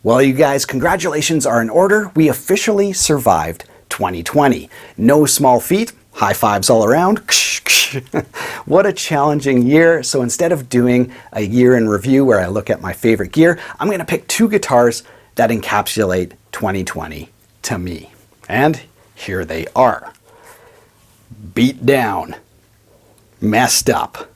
Well, you guys, congratulations are in order. We officially survived 2020. No small feat, high fives all around. What a challenging year. So instead of doing a year in review where I look at my favorite gear, I'm going to pick two guitars that encapsulate 2020 to me. And here they are. Beat down, messed up,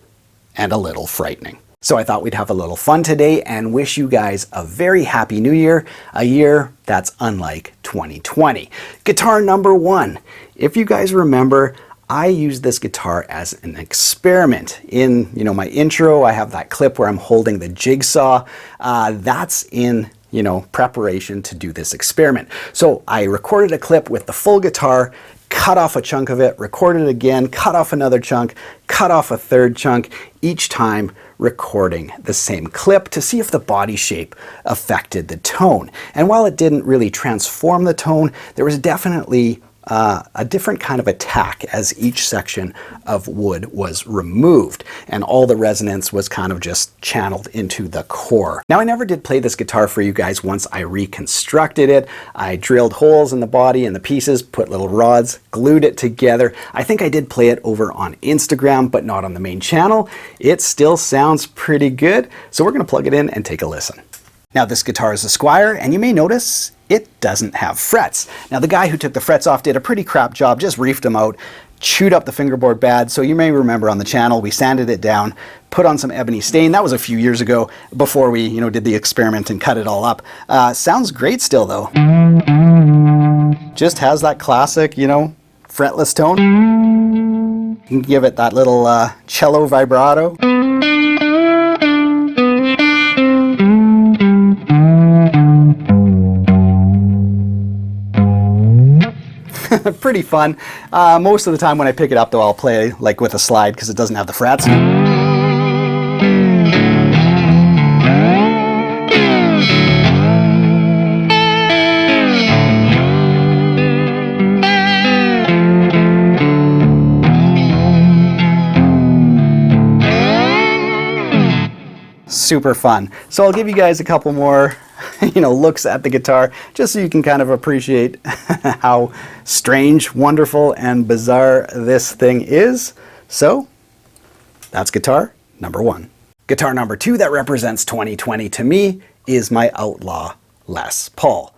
and a little frightening. So I thought we'd have a little fun today and wish you guys a very happy new year, a year that's unlike 2020. Guitar number one. If you guys remember, I used this guitar as an experiment. In my intro, I have that clip where I'm holding the jigsaw. That's in preparation to do this experiment. So I recorded a clip with the full guitar, cut off a chunk of it, recorded it again, cut off another chunk, cut off a third chunk, each time recording the same clip to see if the body shape affected the tone. And while it didn't really transform the tone, there was definitely a different kind of attack as each section of wood was removed, and all the resonance was kind of just channeled into the core. Now, I never did play this guitar for you guys once I reconstructed it. I drilled holes in the body and the pieces, put little rods, glued it together. I think I did play it over on Instagram, but not on the main channel. It still sounds pretty good, so we're gonna plug it in and take a listen. Now, this guitar is a Squire, and you may notice it doesn't have frets. Now, the guy who took the frets off did a pretty crap job, just reefed them out, chewed up the fingerboard bad. So you may remember on the channel, we sanded it down, put on some ebony stain. That was a few years ago before we, did the experiment and cut it all up. Sounds great still though. Just has that classic, fretless tone. You can give it that little cello vibrato. Pretty fun. Most of the time when I pick it up though, I'll play like with a slide because it doesn't have the frets. Super fun. So I'll give you guys a couple more looks at the guitar, just so you can kind of appreciate how strange, wonderful, and bizarre this thing is. So that's guitar number one. Guitar number two that represents 2020 to me is my Outlaw Les Paul.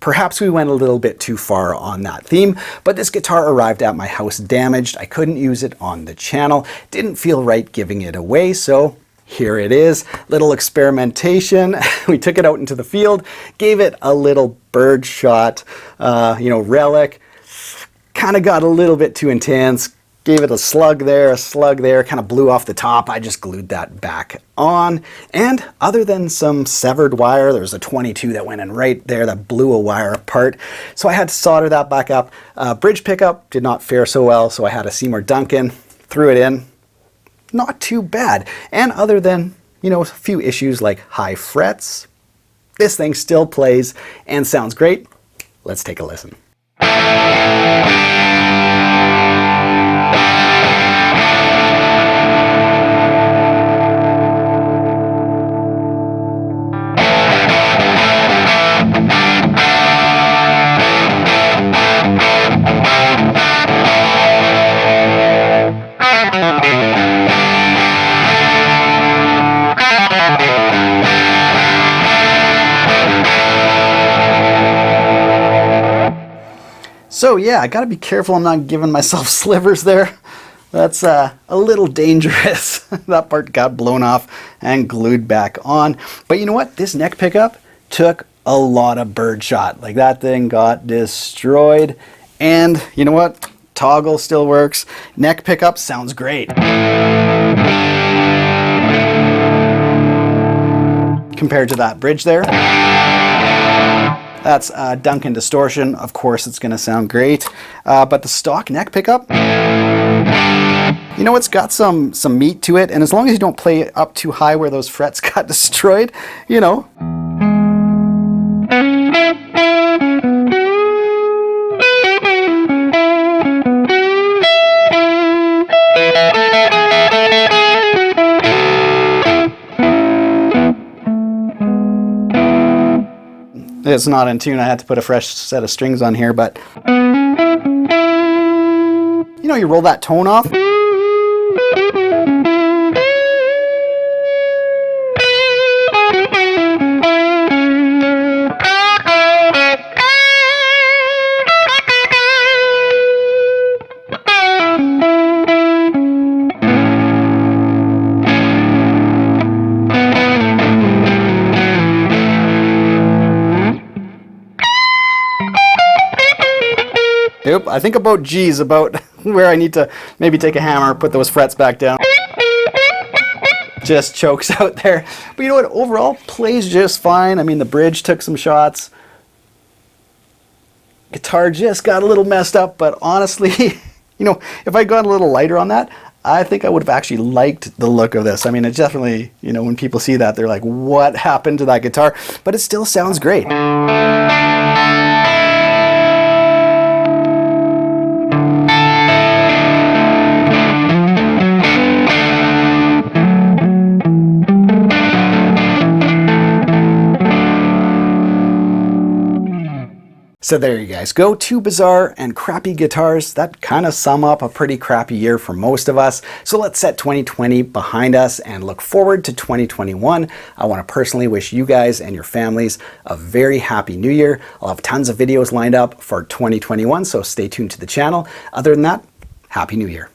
Perhaps we went a little bit too far on that theme, but this guitar arrived at my house damaged. I couldn't use it on the channel. Didn't feel right giving it away, so here it is, little experimentation. We took it out into the field, gave it a little bird shot, relic. Kind of got a little bit too intense. Gave it a slug there, kind of blew off the top. I just glued that back on. And other than some severed wire, there was a 22 that went in right there that blew a wire apart. So I had to solder that back up. Bridge pickup did not fare so well, so I had a Seymour Duncan, threw it in. Not too bad. And other than, a few issues like high frets, this thing still plays and sounds great. Let's take a listen. So yeah, I gotta be careful I'm not giving myself slivers there. That's a little dangerous. That part got blown off and glued back on. But you know what? This neck pickup took a lot of bird shot. Like, that thing got destroyed. And you know what? Toggle still works. Neck pickup sounds great. Compared to that bridge there. That's Duncan distortion. Of course, it's going to sound great. But the stock neck pickup, it's got some meat to it. And as long as you don't play it up too high where those frets got destroyed, It's not in tune. I had to put a fresh set of strings on here, but you know, you roll that tone off. Yep, I think about G's, about where I need to maybe take a hammer, put those frets back down. Just chokes out there. But you know what, overall, plays just fine. I mean, the bridge took some shots. Guitar just got a little messed up, but honestly, you know, if I'd gone a little lighter on that, I think I would have actually liked the look of this. I mean, it definitely, you know, when people see that, they're like, what happened to that guitar? But it still sounds great. So there you guys go, two bizarre and crappy guitars that kind of sum up a pretty crappy year for most of us. So let's set 2020 behind us and look forward to 2021. I want to personally wish you guys and your families a very happy new year. I'll have tons of videos lined up for 2021, so stay tuned to the channel. Other than that, happy new year.